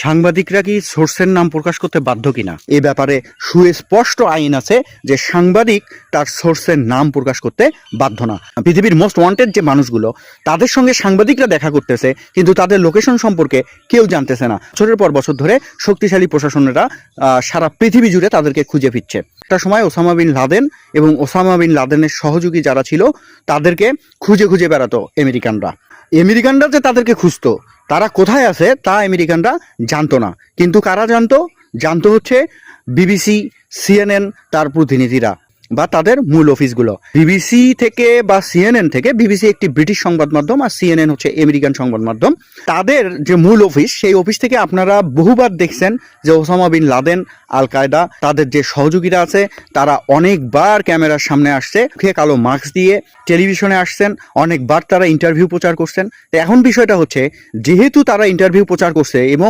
সাংবাদিকরা কি সোর্সের নাম প্রকাশ করতে বাধ্য কিনা এ ব্যাপারে সুস্পষ্ট আইন আছে যে সাংবাদিক তার সোর্সের নাম প্রকাশ করতে বাধ্য না। পৃথিবীর মোস্ট ওয়ান্টেড যে মানুষগুলো তাদের সঙ্গে সাংবাদিকরা দেখা করতেছে, কিন্তু তাদের লোকেশন সম্পর্কে কেউ জানতেছে না। বছরের পর বছর ধরে শক্তিশালী প্রশাসনেরা সারা পৃথিবী জুড়ে তাদেরকে খুঁজে ফিরছে। একটা সময় ওসামা বিন লাদেন এবং ওসামা বিন লাদেনের সহযোগী যারা ছিল তাদেরকে খুঁজে খুঁজে বেড়াতো আমেরিকানরা। আমেরিকানরা যে তাদেরকে খুঁজতো, তারা কোথায় আছে তা আমেরিকানরা জানতো না। কিন্তু কারা জানতো হচ্ছে বিবিসি, সিএনএন তার প্রতিনিধিরা বা তাদের মূল অফিসগুলো। বিবিসি থেকে বা সিএনএন থেকে, বিবিসি একটি ব্রিটিশ সংবাদ মাধ্যম আর সিএনএন হচ্ছে আমেরিকান সংবাদ মাধ্যম, তাদের যে মূল অফিস সেই অফিস থেকে আপনারা বহুবার দেখছেন যে ওসামা বিন লাদেন, আল কায়দা, তাদের যে সহযোগীরা আছে তারা অনেকবার ক্যামেরার সামনে আসছে, মুখে কালো মাস্ক দিয়ে টেলিভিশনে আসছেন, অনেকবার তারা ইন্টারভিউ প্রচার করছেন। এখন বিষয়টা হচ্ছে, যেহেতু তারা ইন্টারভিউ প্রচার করছে এবং